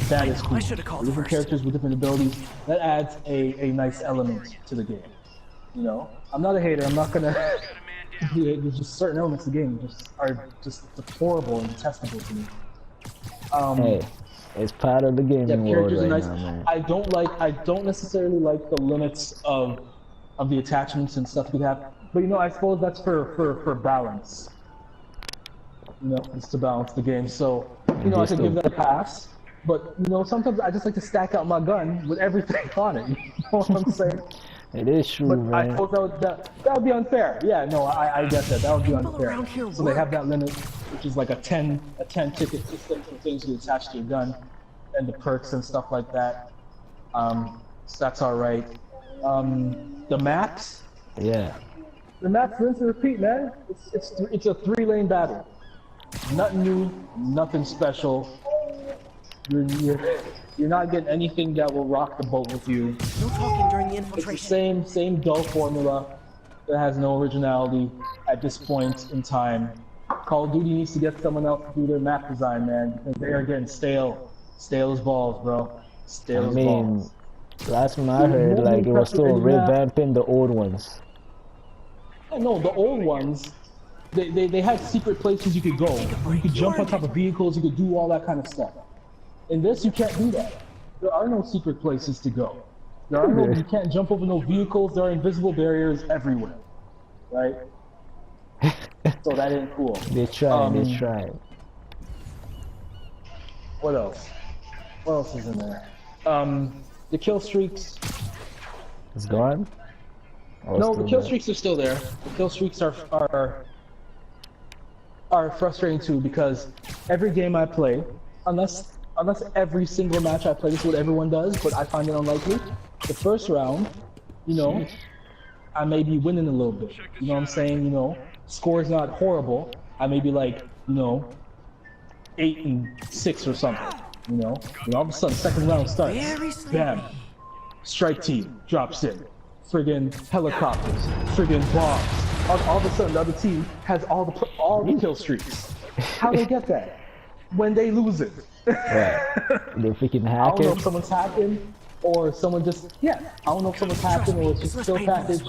that is cool.
I should've called
The different
first.
characters with different abilities, that adds a nice element to the game. You know, I'm not a hater. I'm not gonna. There's just certain elements of the game are just deplorable and detestable to me.
Hey, it's part of the
Yeah,
gaming world
characters are
right
nice.
now, man.
I don't necessarily like the limits of the attachments and stuff we have, but you know, I suppose that's for balance. You know, it's to balance the game. So, you know, I could give that a pass. But you know, sometimes I just like to stack out my gun with everything on it. You know what I'm saying?
It is true,
But I
man.
thought that would be unfair. Yeah, no, I get that. That would be unfair.
around here
So they have that limit, which is like a 10 ticket system for things you attach to your gun, and the perks and stuff like that. So that's all right. The maps,
Yeah.
the maps rinse and repeat, man. It's a 3-lane battle. Nothing new, nothing special. You're not getting anything that will rock the boat with you.
No talking during the
It's the
infiltration.
same dull formula. that has no originality at this point in time. Call of Duty needs to get someone else to do their map design, man, because they are getting stale. Stale as balls, bro. Stale
I
as
mean,
balls.
last time I heard, like, it was still revamping the old ones.
No, the old ones, they had secret places you could go. You could jump on top of vehicles, you could do all that kind of stuff. In this, you can't do that. There are no secret places to go. You can't jump over no vehicles, there are invisible barriers everywhere. Right? So that ain't cool.
They tried.
What else? What else is in there? The kill streaks.
It's gone? Or
No,
still
the kill
there?
streaks are still there. The kill streaks are frustrating too, because every game I play, unless every single match I play, this is what everyone does, but I find it unlikely. The first round, you know, I may be winning a little bit. You know what I'm saying? You know, score's not horrible. I may be like, you know, 8-6 or something. You know, and all of a sudden, second round starts. Bam, strike team drops in. Friggin' helicopters, friggin' bombs. All of a sudden, the other team has all the kill streaks. How they get that? When they lose it.
Right. They're freaking
I don't know
hacking.
if someone's hacking or someone just, I don't know if someone's hacking or it's just a skill package,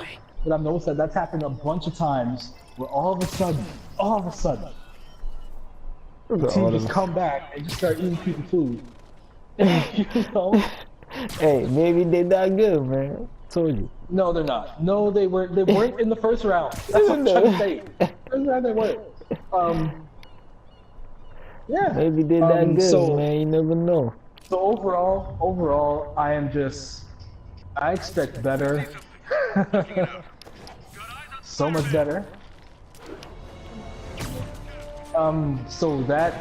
but I've noticed that that's happened a bunch of times where all of a sudden, the team just come back and just start eating people's food. You know?
Hey, maybe they're not good, man. Told you.
No, they're not. No, they weren't in the first round. That's what I'm trying to say. First round they weren't. Yeah.
Maybe they're that good, man. You never know.
So overall, I expect better. So much better. So that,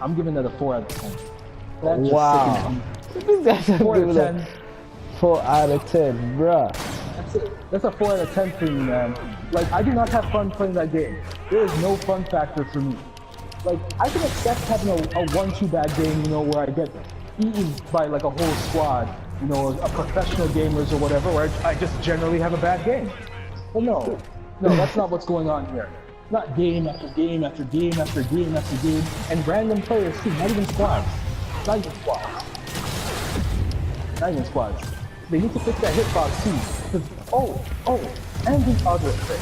I'm giving that a 4 out of 10. That just
Wow. That's a
4 out of
good
10.
one. 4 out of 10, bruh.
That's it. That's a 4 out of 10 for me, man. Like, I do not have fun playing that game. There is no fun factor for me. Like, I can accept having a 1-2 bad game, you know, where I get eaten by like a whole squad, you know, a professional gamers or whatever, where I just generally have a bad game. Well, no, that's not what's going on here. Not game after game after game after game after game, and random players too, not even squads. Not even squads. Not even squads. They need to fix that hitbox too. Because, and the other thing.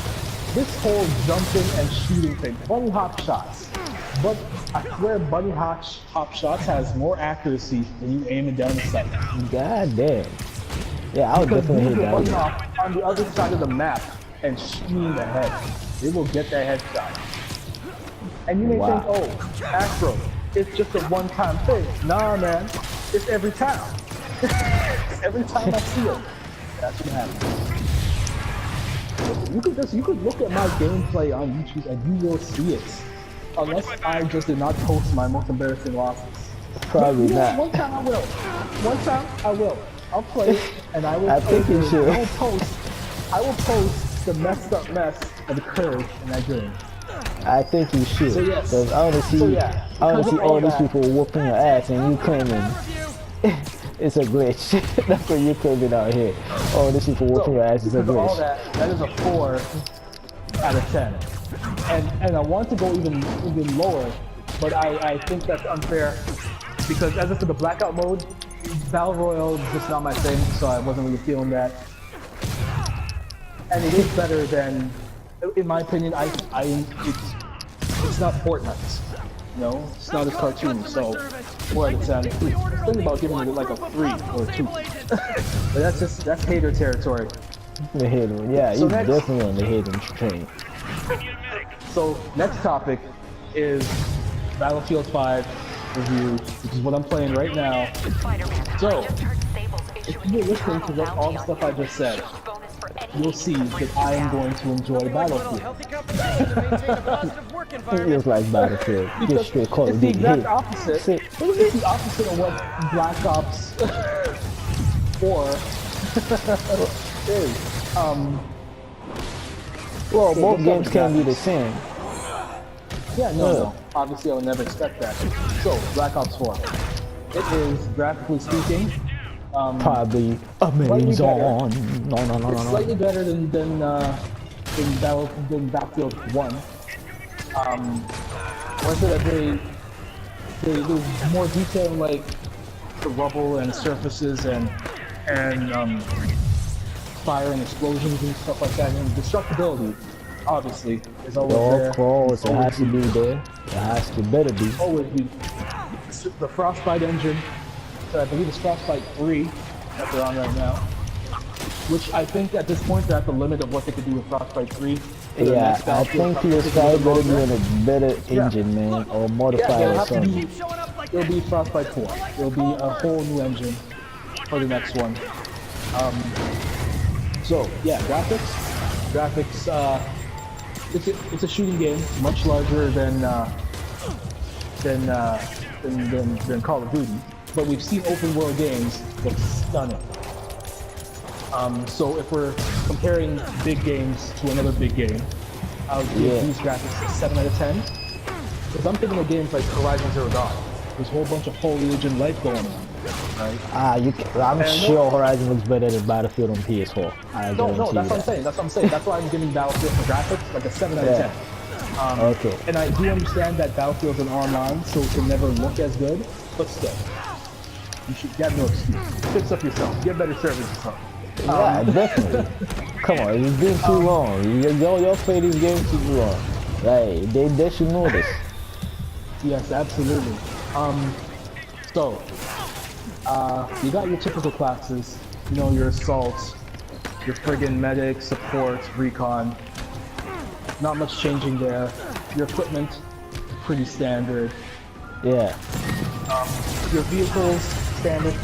This whole jumping and shooting thing, bunny hop shots. But I swear bunny hop shots has more accuracy when you aim it down the sight.
God damn. Yeah, I would
Because
definitely hit
move the
that
bunny
one.
hop on the other side of the map and shoot me in the head. They will get that headshot. And you may
Wow.
think, Astro, it's just a one-time thing. Nah, man, it's every time. Every time I see it, that's what happens. You could look at my gameplay on YouTube and you will see it. Unless I just did not post my most embarrassing losses.
Probably
But,
not.
One time I will. One time I will. I'll play it and I will.
I think you should.
I will post the messed up mess that occurred in that game.
I think you should.
So, yes.
Because I want to see,
So, yeah,
I want
because
to see
of all
all these
that-
people whooping your ass and you claiming it's a glitch. That's what you're claiming out here. All these people whooping your ass is a
because of all
glitch.
that is a 4 out of 10. And I want to go even lower, but I think that's unfair because as for the blackout mode, Battle Royale is just not my thing, so I wasn't really feeling that. And it is better than, in my opinion, it's not Fortnite. You know, it's not as cartoon, so 4 out of 10. I was thinking about giving it like a 3 or a 2. But that's hater territory.
The hater. Yeah,
So
you're
next-
definitely on the hating train.
So next topic is Battlefield 5 review, which is what I'm playing right now.
Spiderman,
So,
I just heard Sable's issuing
If you're
a
listening to
travel
all the
bounty
stuff I just said,
bonus for any
you'll see that I am going to enjoy Battlefield.
Healthy competition to maintain a positive work
It
environment.
feels like Battlefield. Just
Because
straight Call
it's
of
the
Duty.
exact
Hey,
opposite.
sit.
It's the opposite of what Black Ops 4 is.
Well,
So
both
what's
games
up,
can be
guys?
the same.
Yeah, no. Obviously, I would never expect that. So, Black Ops 4. It is, graphically speaking,
Probably
Slightly better.
amazing. No.
It's slightly better than Battlefield 1. Was it that there's more detail in like the rubble and surfaces and fire and explosions and stuff like that, and destructibility obviously is always there.
Of course, it has to be there. It has to better be.
Always be. The Frostbite engine, so I believe it's Frostbite 3 that they're on right now, which I think at this point they're at the limit of what they could do with Frostbite 3.
Yeah, I think PS5 better be on a better engine, man, or modified or something.
It'll be Frostbite 4. It'll be a whole new engine for the next one. So yeah, graphics. It's a shooting game, much larger than Call of Duty, but we've seen open world games look stunning. So if we're comparing big games to another big game, I would give these graphics a 7 out of 10. Because I'm thinking of games like Horizon Zero Dawn. There's a whole bunch of foliage and light going on. Right?
I'm sure Horizon looks better than Battlefield on PS4.
No, that's what I'm saying. That's why I'm giving Battlefield for graphics like a 7 out of 10.
Okay.
And I do understand that Battlefield's an online, so it can never look as good, but still, you should get no excuse. Fix up yourself. Get better service yourself.
Yeah, definitely. Come on, it's been too long. Y'all play these games too long. Like, they should know this.
Yes, absolutely. So, you got your typical classes, you know, your assaults, your friggin' medic, support, recon. Not much changing there. Your equipment, pretty standard.
Yeah.
Your vehicles, standard.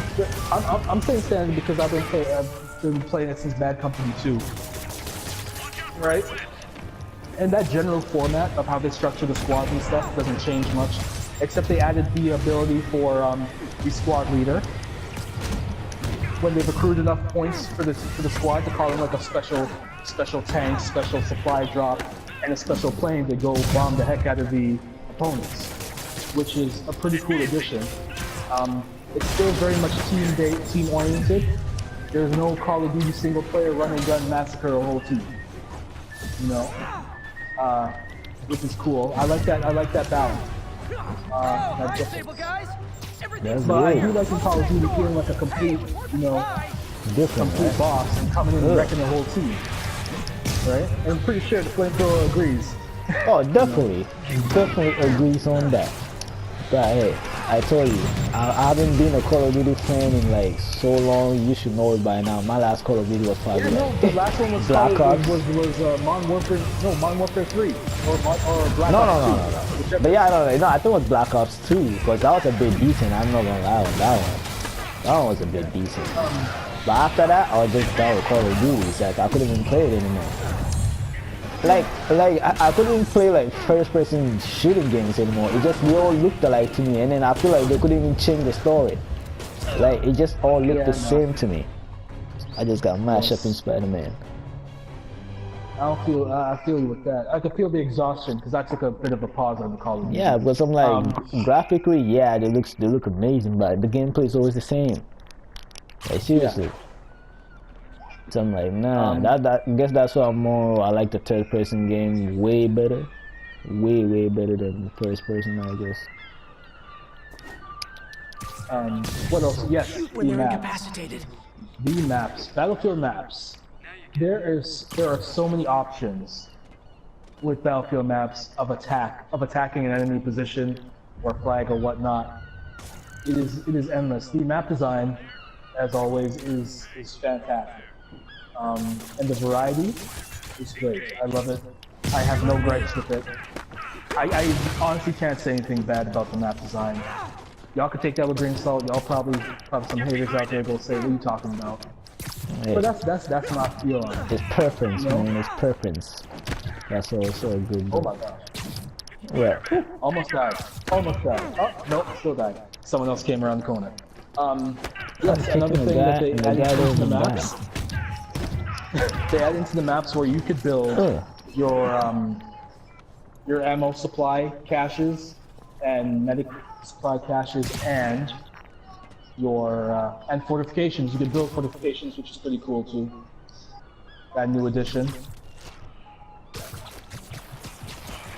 I'm saying standard because I've been playing it since Bad Company 2. Right? And that general format of how they structure the squads and stuff doesn't change much, except they added the ability for the squad leader, when they've accrued enough points for the squad, to call in like a special tank, special supply drop, and a special plane to go bomb the heck out of the opponents, which is a pretty cool addition. It's still very much team oriented. There's no Call of Duty single player run and gun massacre a whole team, you know, which is cool. I like that balance. That difference. But I do like in Call of Duty feeling like a complete, you know, complete boss and coming in and wrecking the whole team. Right? And I'm pretty sure the flamethrower agrees.
Oh, definitely. Definitely agrees on that. But hey, I told you, I haven't been a Call of Duty fan in like so long. You should know it by now. My last Call of Duty was probably
the last one was
Black Ops.
Was Modern Warfare 3 or Black Ops 2.
No. But yeah, I think it was Black Ops 2 because that was a bit decent. I'm not gonna lie on that one. That one was a bit decent. But after that, I was just done with Call of Duty. It's like I couldn't even play it anymore. Like I couldn't play like first-person shooting games anymore. It just, they all looked alike to me, and then I feel like they couldn't even change the story. Like it just all looked the same to me. I just got mashed up in Spider-Man.
I feel you with that. I could feel the exhaustion because I took a bit of a pause on the Call of Duty.
Yeah, because I'm like, graphically, yeah, they look amazing, but the gameplay is always the same. Like seriously. Yeah. So I'm like, nah, I guess that's why I like the third person game way better. Way better than the first person, I guess.
What else? Yes,
When they're incapacitated.
The maps, Battlefield maps. There are so many options with Battlefield maps of attacking an enemy position or flag or whatnot. It is endless. The map design, as always, is fantastic. And the variety is great. I love it. I have no gripes with it. I honestly can't say anything bad about the map design. Y'all could take that with a grain of salt. Y'all probably some haters out there go say, "What are you talking about?" Hey, but that's my feel on it.
It's preference, you know? Man. It's preference. That's also a good.
Oh my gosh.
Yeah.
Almost died. Oh nope, still died. Someone else came around the corner. Yes, another thing that they added into the maps. They add into the maps where you could build your ammo supply caches and medic supply caches and and fortifications. You can build fortifications, which is pretty cool too. That new addition.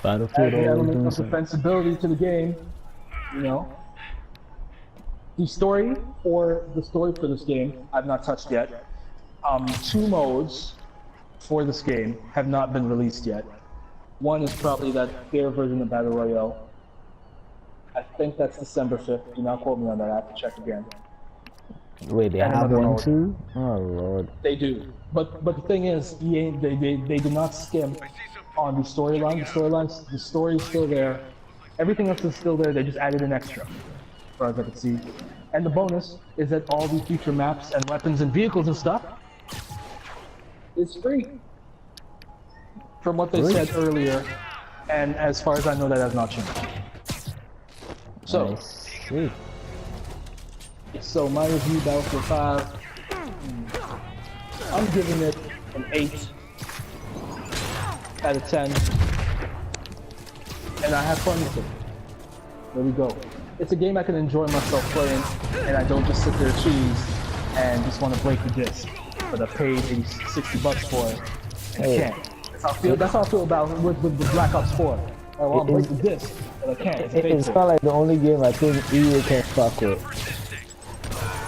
Battlefield
Add the
always
element
doing
of
something.
defensibility to the game. You know. The story for this game, I've not touched yet. 2 modes for this game have not been released yet. One is probably that fair version of Battle Royale. I think that's December 5th. Do not quote me on that. I have to check again.
Wait, they
And
have
another
one
mode.
too? Oh lord.
They do, but the thing is, EA they do not skim on the storyline. The story is still there. Everything else is still there. They just added an extra, as far as I can see. And the bonus is that all the future maps and weapons and vehicles and stuff is free. From what they said earlier, and as far as I know, that has not changed. So,
Sweet.
so my review, Battlefield 5, I'm giving it an 8 out of 10, and I have fun with it. There we go. It's a game I can enjoy myself playing, and I don't just sit there cheese and just want to break the disc. But I paid maybe $60 for it, and I can't. That's how I feel about with Black Ops 4. I want to break the disc, but I can't.
It's not like the only game I think EA can fuck with.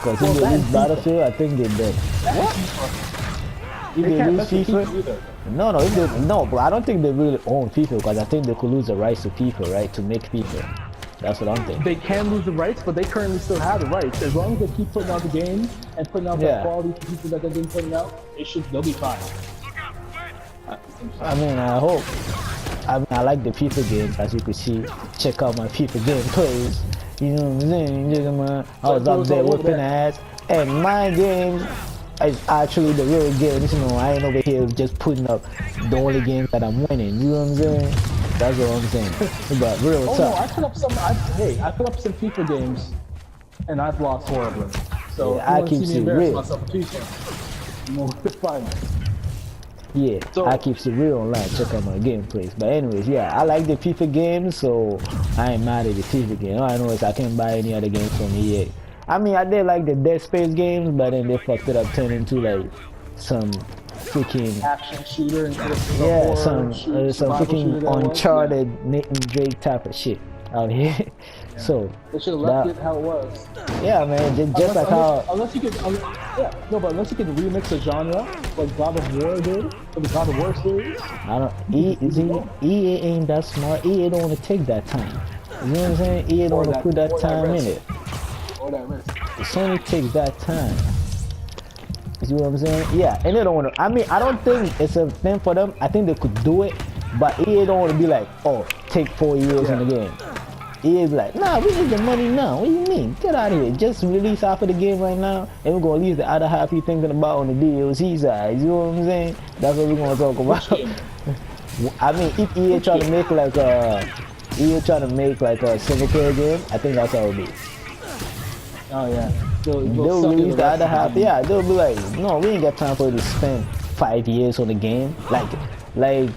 Because if they lose Battlefield, I think they're dead. If they lose FIFA, no, but I don't think they really own FIFA because I think they could lose the rights to FIFA, right? To make FIFA. That's what I'm thinking.
They can lose the rights, but they currently still have the rights. As long as they keep putting out the games and putting out that quality to people that they've been putting out, they'll be fine.
I mean, I hope. I like the FIFA games, as you can see. Check out my FIFA gameplays. You know what I'm saying? I was up there whipping ass. And my games is actually the real games. You know, I ain't over here just putting up the only games that I'm winning. You know what I'm saying? That's what I'm saying. But real
Oh
tough.
no, I put up some FIFA games, and I've lost horribly. So
Yeah,
if you want to see me embarrass myself in FIFA, you know where to find me.
Yeah,
So-
I keep it real online. Check out my gameplays. But anyways, yeah, I like the FIFA games, so I ain't mad at the FIFA game. All I know is I can't buy any other games from EA. I mean, I did like the Dead Space games, but then they fucked it up, turned into like some freaking
Action shooter and
some freaking Uncharted Nathan Drake type of shit out here. So
They should have left it how it was.
yeah, man, just like how.
Unless you could remix a genre like God of War did for the God of War series.
I don't. EA ain't that smart. EA don't want to take that time. You know what I'm saying? EA don't want to put that time in it.
Or that risk.
Sony takes that time. You see what I'm saying? Yeah, and they don't want to. I mean, I don't think it's a thing for them. I think they could do it, but EA don't want to be like, oh, take 4 years in the game. EA's like, nah, we need the money now. What do you mean? Get out of here. Just release half of the game right now, and we're gonna leave the other half you thinking about on the DLC side. You know what I'm saying? That's what we're gonna talk about. I mean, if EA try to make like a single player game, I think that's how it'll be.
Oh yeah.
They'll release the other half. Yeah, they'll be like, no, we ain't got time for you to spend 5 years on the game. Like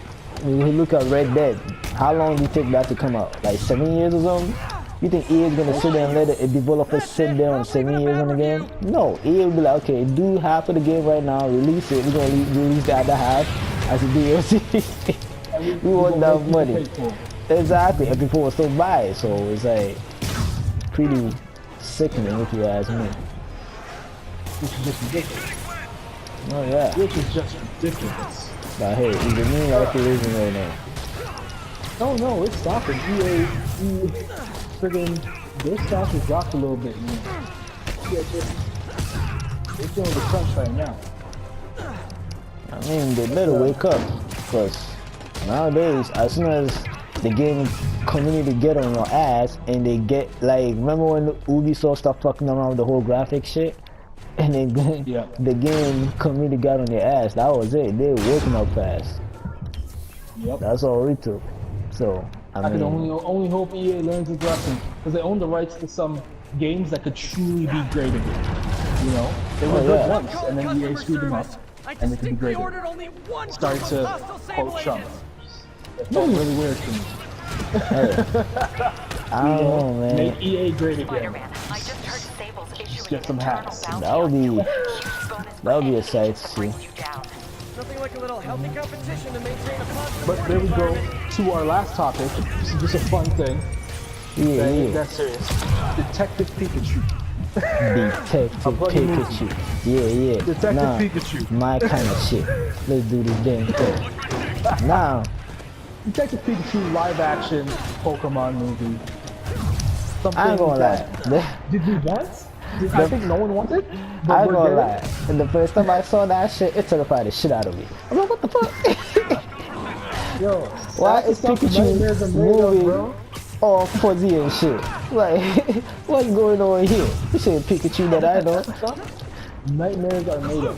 when you look at Red Dead, how long do you take that to come out? Like 7 years or something? You think EA is gonna sit there and let a developer sit there on 7 years on the game? No, EA will be like, okay, do half of the game right now, release it. We're gonna release the other half as a DLC. we want that money. Exactly, and people will still buy it. So it's like pretty sickening if you ask me.
Which is just ridiculous.
Oh yeah.
Which is just ridiculous.
But hey, it's the new life we're living right now.
No, it's stopping. EA friggin' their stock has dropped a little bit. Yeah, they're feeling the crunch right now.
I mean, they better wake up, because nowadays, as soon as the game community get on your ass and they get, like, remember when Ubisoft stopped fucking around with the whole graphic shit? And then the game community got on their ass. That was it. They were waking up fast.
Yep.
That's all it took. So, I
can
mean,
only hope EA learns its lesson, because they own the rights to some games that could truly be graded. You know, they were good once, and then EA screwed them up, and they could be graded. Started to quote Trump. It felt really weird to me.
I don't know, man.
Make EA great again.
Spider-Man, I just heard Sable's issuing
get some hats.
That would be a sight to see.
Nothing like a little healthy competition to maintain a positive.
But there we go to our last topic. This is just a fun thing.
Yeah.
That's serious. Detective Pikachu.
Detective Pikachu. Yeah.
Detective Pikachu.
My kind of shit. Let's do this damn thing. Now,
Detective Pikachu live action Pokemon movie. Something
I ain't gonna lie.
Did we want? I think no one wanted.
I ain't gonna lie. And the first time I saw that shit, it terrified the shit out of me. I'm like, what the fuck?
Yo,
why is Pikachu moving all fuzzy and shit? Like, what's going on here? This ain't Pikachu that I know.
Nightmares are made up.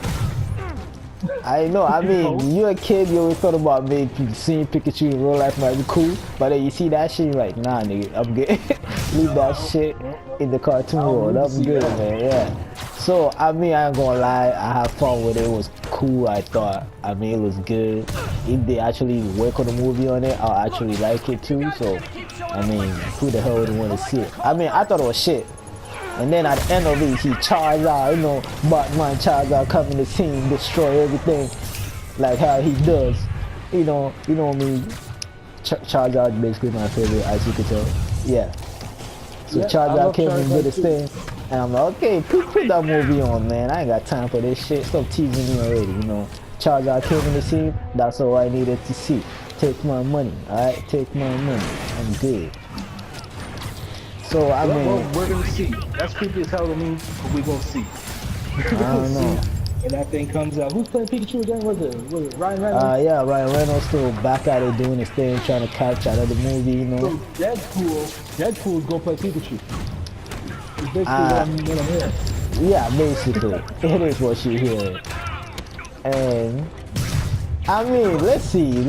I know, I mean, you're a kid, you always thought about seeing Pikachu in real life might be cool, but then you see that shit, you're like, nah nigga, I'm good. Leave that shit in the cartoon world, I'm good, man, yeah. So, I mean, I ain't gonna lie, I had fun with it, it was cool, I thought, I mean, it was good. If they actually work on the movie on it, I'll actually like it too, so, I mean, who the hell would want to see it? I mean, I thought it was shit. And then at the end of it, he charged out, you know, Batman charged out, come in the scene, destroy everything, like how he does. You know what I mean? Charge out basically my favorite, as you could tell. Yeah. So charge out came and did his thing, and I'm like, okay, put that movie on, man. I ain't got time for this shit. Stop teasing me already, you know. Charge out came in the scene. That's all I needed to see. Take my money, alright? Take my money. I'm good. So I mean,
well, we're gonna see. That's creepy as hell to me, but we gonna see.
I don't know.
And that thing comes out. Who's playing Pikachu again? Was it Ryan Reynolds?
Yeah, Ryan Reynolds still back at it doing his thing, trying to catch out of the movie, you know.
So Deadpool's gonna play Pikachu. It's basically what I'm hearing.
Yeah, basically, it is what you hear. And I mean, let's see.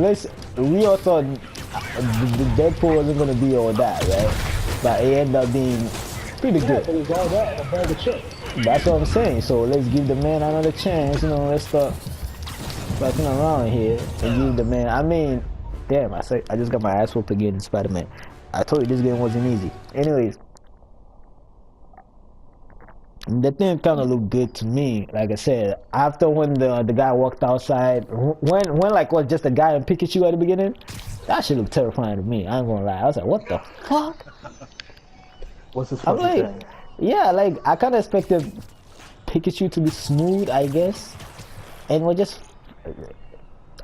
We all thought the Deadpool wasn't gonna be all that, right? But it ended up being pretty good.
But it's all that, a bag of chips.
That's what I'm saying. So let's give the man another chance. You know, let's start fucking around here and give the man. I mean, damn, I just got my ass whooped again in Spider-Man. I told you this game wasn't easy. Anyways, the thing kind of looked good to me. Like I said, after when the guy walked outside, when like was just a guy and Pikachu at the beginning, that shit looked terrifying to me. I ain't gonna lie. I was like, what the fuck?
What's this
I'm
fucking
like,
thing?
yeah, like I kind of expected Pikachu to be smooth, I guess, and we're just,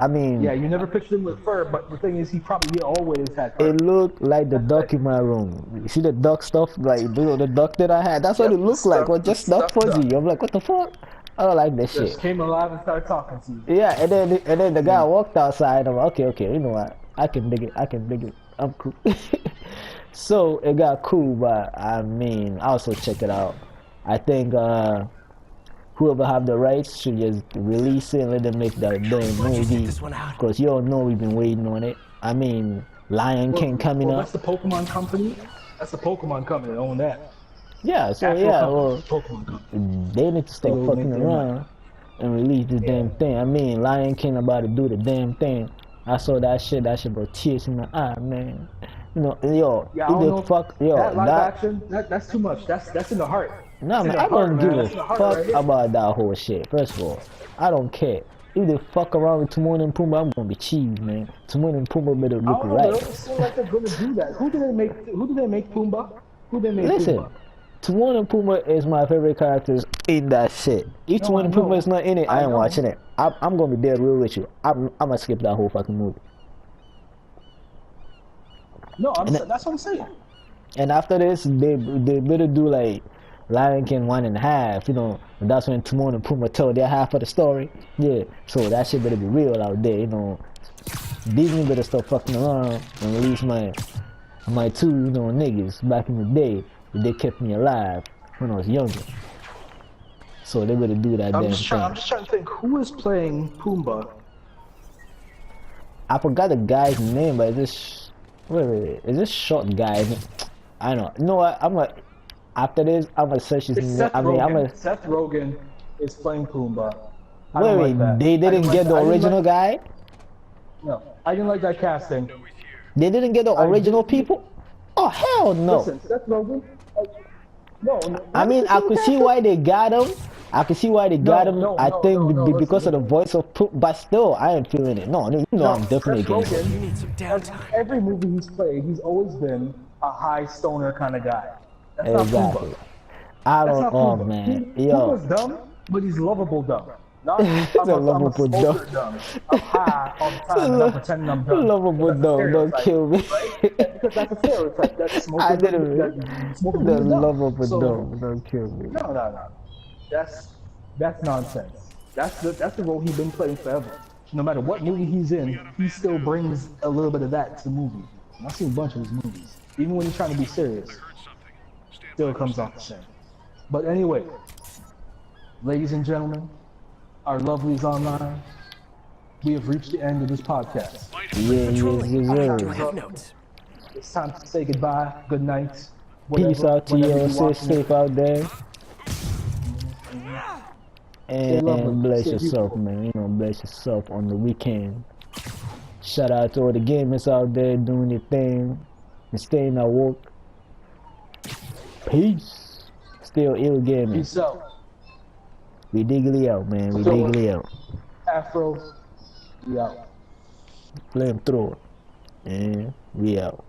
I mean,
Yeah, you never pictured him with fur, but the thing is, he always had fur.
it looked like the duck in my room. You see the duck stuff, like the duck that I had. That's what it looked like. Was just stuck fuzzy. I'm like, what the fuck? I don't like this shit.
Just came alive and started talking to you.
Yeah, and then the guy walked outside. I'm like, okay, you know what? I can dig it. I'm cool. So it got cool, but I mean, I also check it out. I think whoever have the rights should just release it and let them make that damn movie. Because you all know we've been waiting on it. I mean, Lion King coming up.
That's the Pokemon company. That's the Pokemon company that own that.
Yeah, so
Afro
yeah,
company,
well,
Pokemon company.
they need to start
They will
fucking
make their
around and release this damn thing. I mean, Lion King about to do the damn thing. I saw that shit brought tears in my eye, man. You know, yo,
Yeah, I don't know. That live
that
action, that's too much. That's in the heart.
no,
It's in
man,
the
I
heart,
don't
man.
give
That's in
a
the heart
fuck
right here.
about that whole shit. First of all, I don't care. If they fuck around with Timon and Pumbaa, I'm gonna be cheese, man. Timon and Pumbaa better
I
look
don't know,
right.
It doesn't seem like they're gonna do that. Who do they make Pumbaa? Who they make
Listen,
Pumbaa?
Timon and Pumbaa is my favorite characters in that shit. If
No,
Timon
I
and
know.
Pumbaa is not in it, I ain't
know.
watching it. I'm gonna be dead real with you. I'm gonna skip that whole fucking movie.
No, that's what I'm saying.
And after this, they better do like Lion King 1.5, you know, and that's when Timon and Pumbaa tell their half of the story. Yeah, so that shit better be real out there, you know. Disney better stop fucking around and release my two, you know, niggas back in the day. They kept me alive when I was younger. So they better do that
I'm
damn
just
thing.
trying to think who is playing Pumbaa.
I forgot the guy's name, but is this short guy? I don't know. You know what? After this, I'm gonna search his
It's
name.
Seth
I mean,
Rogen. Seth Rogen is playing Pumbaa. I
wait,
don't like that.
they
I
didn't
like
get
that.
the
I didn't
original
like-
guy?
No, I didn't like that casting.
They didn't get the
I
original
didn't-
people? Oh, hell no.
Listen, Seth Rogen. No,
I mean, I could see why they got him. I can see why they got him. I think because of the voice of Poop, but still, I ain't feeling it. No, I'm definitely against it.
You need some downtime.
Every movie he's played, he's always been a high stoner kind of guy. That's not
Exactly.
Pumbaa.
I
That's
don't.
not
Oh
Pumbaa.
man,
Pumbaa's
yo,
dumb, but he's lovable dumb. Not
He's a lovable dumb.
I'm high all the time and I'm pretending I'm dumb.
lovable
That's a
dumb. Don't
stereotype,
kill me.
right? Because that's a stereotype. That's smoking.
I didn't.
That smoking
The
weed is dumb.
lovable
So,
dumb. Don't kill me.
No. That's nonsense. That's the role he's been playing forever. No matter what movie he's in, he still brings a little bit of that to the movie. And I've seen a bunch of his movies. Even when he's trying to be serious, still comes off the same. But anyway, ladies and gentlemen, our lovelies online, we have reached the end of this podcast.
Have notes.
It's time to say goodbye, good night. Whatever,
Peace out to
whenever
you.
you
Stay
watching
safe
it.
out there.
lovely.
And bless
Stay
yourself,
beautiful.
man. You know, bless yourself on the weekend. Shout out to all the gamers out there doing their thing and staying at work. Peace. Still ill gaming.
Peace out.
We diggly out, man. We diggly out.
Afro, we out.
Flamethrower. And we out.